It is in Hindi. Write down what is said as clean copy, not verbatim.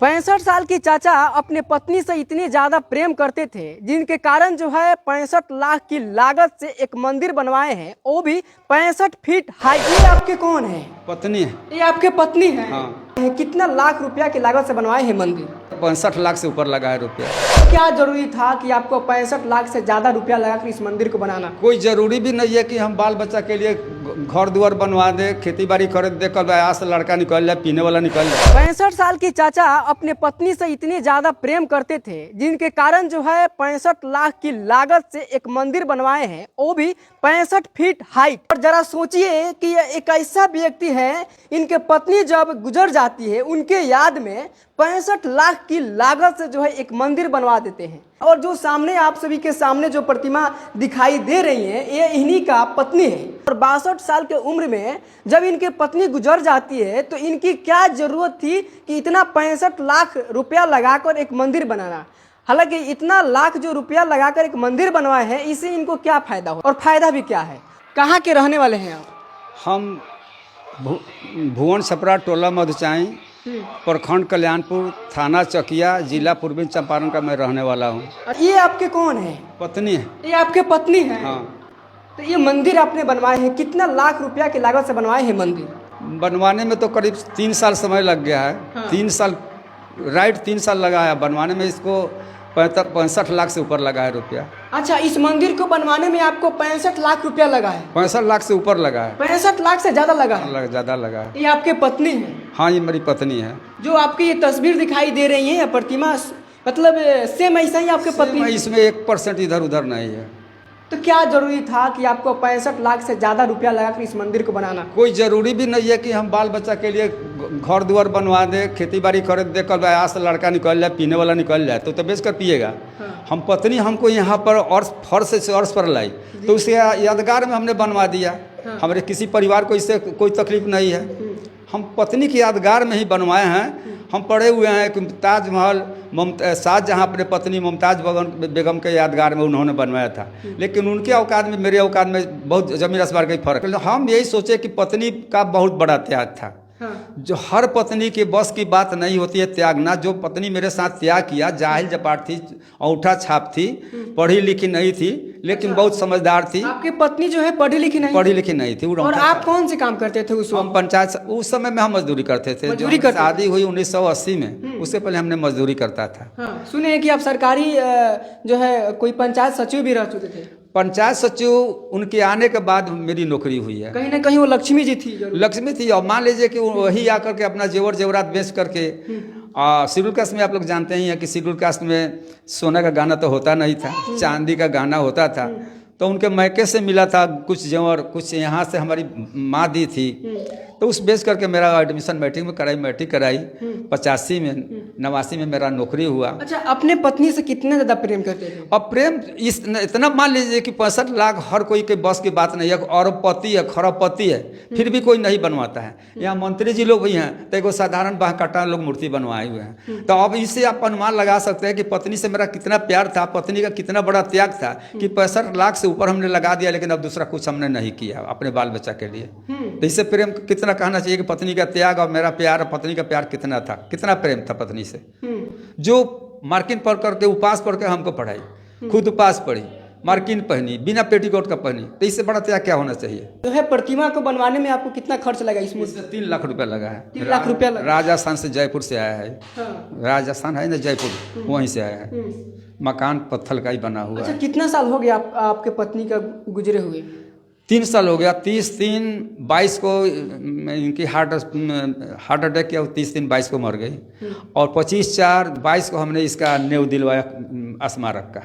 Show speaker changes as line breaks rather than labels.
65 साल की चाचा अपने पत्नी से इतने ज्यादा प्रेम करते थे जिनके कारण जो है 65 लाख की लागत से एक मंदिर बनवाए हैं, वो भी 65 फीट हाई। ये आपके कौन है?
पत्नी है।
ये आपके पत्नी है?
हाँ।
कितना लाख रुपया की लागत से बनवाए हैं मंदिर?
65 लाख से ऊपर लगा है रुपया।
क्या जरूरी था कि आपको 65 लाख से ज्यादा रुपया लगाकर इस मंदिर को बनाना?
कोई जरूरी भी नहीं है कि हम बाल बच्चा के लिए घर दुआर बनवा दे, खेती बाड़ी कर दे, कल आज से लड़का निकल जाए, पीने वाला निकल जाए।
65 साल की चाचा अपने पत्नी से इतने ज्यादा प्रेम करते थे जिनके कारण जो है 65 लाख की लागत से एक मंदिर बनवाए हैं, वो भी 65 फीट हाइट। और जरा सोचिए कि ये एक ऐसा व्यक्ति है, इनके पत्नी जब गुजर जाती है उनके याद में 65 लाख की लागत से जो है एक मंदिर बनवा देते हैं। और जो सामने आप सभी के सामने जो प्रतिमा दिखाई दे रही है, ये इन्हीं का पत्नी है। और 62 साल के उम्र में जब इनके पत्नी गुजर जाती है तो इनकी क्या जरूरत थी कि इतना 65 लाख रुपया लगाकर एक मंदिर बनाना। हालांकि इतना लाख जो रुपया लगाकर एक मंदिर बनवाए हैं, इससे इनको क्या फायदा हो और फायदा भी क्या है? कहाँ के रहने वाले हैं आप?
हम भुवन छपरा, टोला मधुचाई, प्रखंड कल्याणपुर, थाना चकिया, जिला पूर्वी चंपारण का मैं रहने वाला हूँ।
ये आपके कौन है?
पत्नी है।
ये आपके पत्नी है?
हाँ।
तो ये मंदिर आपने बनवाए हैं, कितना लाख रुपया की लागत से बनवाए हैं मंदिर?
बनवाने में तो करीब 3 साल समय लग गया है।
हाँ।
3 साल राइट 3 साल लगा है बनवाने में। इसको 65 लाख से ऊपर लगा है रुपया।
अच्छा, इस मंदिर को बनवाने में आपको 65 लाख रुपया लगा है?
65 लाख से ऊपर लगा है।
65 लाख से ज्यादा लगा है?
ज़्यादा लगा है।
ये आपके पत्नी है?
हाँ, ये मेरी पत्नी है।
जो आपकी ये तस्वीर दिखाई दे रही है, प्रतिमा, मतलब सेम ऐसा ही आपके पत्नी?
इसमें 1% इधर उधर नहीं है।
तो क्या जरूरी था कि आपको 65 लाख से ज्यादा रुपया लगाकर इस मंदिर को बनाना?
कोई जरूरी भी नहीं है कि हम बाल बच्चा के लिए घर दुआर बनवा दे, खेती बाड़ी कर दे, कल आज से लड़का निकल जाए, पीने वाला निकल जाए तो बेच कर पिएगा।
हाँ।
हम पत्नी हमको यहाँ पर और फर्श से अर्श पर लाई तो उसे यादगार में हमने बनवा दिया।
हाँ।
हमारे किसी परिवार को इससे कोई तकलीफ नहीं है। हम पत्नी की यादगार में ही बनवाए हैं। हम पढ़े हुए हैं कि ताजमहल शाहजहाँ अपने पत्नी मुमताज़ बेगम के यादगार में उन्होंने बनवाया था, लेकिन उनके औकात में मेरे औकात में बहुत ज़मीन आसमान का फर्क है। हम यही सोचे कि पत्नी का बहुत बड़ा त्याग था।
हाँ।
जो हर पत्नी के बस की बात नहीं होती है त्यागना। जो पत्नी मेरे साथ त्याग किया, जाहिल जपाट थी, औंठा छाप थी, पढ़ी लिखी नहीं थी, लेकिन बहुत समझदार थी।
आपकी पत्नी जो है पढ़ी लिखी नहीं थी? और आप कौन से काम करते थे उस वक्त?
हम पंचायत, उस समय में हम मजदूरी करते थे।
मजदूरी करते? शादी
हुई 1980 में, उससे पहले हमने मजदूरी करता था।
हाँ, सुने हैं कि आप सरकारी जो है कोई पंचायत सचिव भी रह चुके थे?
पंचायत सचिव उनके आने के बाद मेरी नौकरी हुई है।
कहीं ना कहीं वो लक्ष्मी जी थी?
लक्ष्मी थी। और मान लीजिए कि वही आकर के अपना जेवरात बेच करके, शेड्यूल कास्ट में आप लोग जानते ही हैं कि शेड्यूल कास्ट में सोना का गहना तो होता नहीं था, चांदी का गहना होता था। तो उनके मैके से मिला था कुछ जेवर, कुछ यहाँ से हमारी माँ दी थी। तो उस बेच करके मेरा एडमिशन मैट्रिक में कराई, मैट्रिक कराई 85 में, 89 में मेरा नौकरी हुआ।
अच्छा, अपने पत्नी से कितने ज़्यादा प्रेम करते थे?
अब प्रेम इतना मान लीजिए कि 65 लाख हर कोई के बस की बात नहीं है। अरबपति है, खरबपति है, फिर भी कोई नहीं बनवाता है। यहाँ मंत्री जी लोग भी हैं तो एक साधारण बाहकाटा लोग मूर्ति बनवाए हुए हैं। तो अब इससे आप अनुमान लगा सकते हैं कि पत्नी से मेरा कितना प्यार था, पत्नी का कितना बड़ा त्याग था कि 65 लाख से ऊपर हमने लगा दिया, लेकिन अब दूसरा कुछ हमने नहीं किया अपने बाल बच्चा के लिए। तो इससे प्रेम कितना कहना चाहिए कि पत्नी का त्याग और मेरा प्यार, पत्नी का प्यार कितना था, कितना प्रेम था पत्नी से। जो मार्किन पढ़ करके, उपास पढ़ के हमको पढ़ाई, खुद उपास पढ़ी, मार्किन पहनी, बिना पेटीकोट का पहनी, तो इससे बड़ा त्याग क्या होना चाहिए?
जो है प्रतिमा को बनवाने में आपको कितना खर्च लगा इसमें?
3 लाख रुपया लगा है।
3 लाख रुपया लगा?
राजस्थान से, जयपुर से आया है।
हाँ।
राजस्थान है ना, जयपुर, वहीं से आया है। मकान पत्थर का ही बना हुआ है।
अच्छा, कितना साल हो गया आपके पत्नी का गुजरे हुए?
3 साल हो गया। 30/3/22 को इनकी हार्ट अटैक किया, 30/3/22 को मर गई। और 25/4/22 को हमने इसका नींव दिलवाया स्मारक का।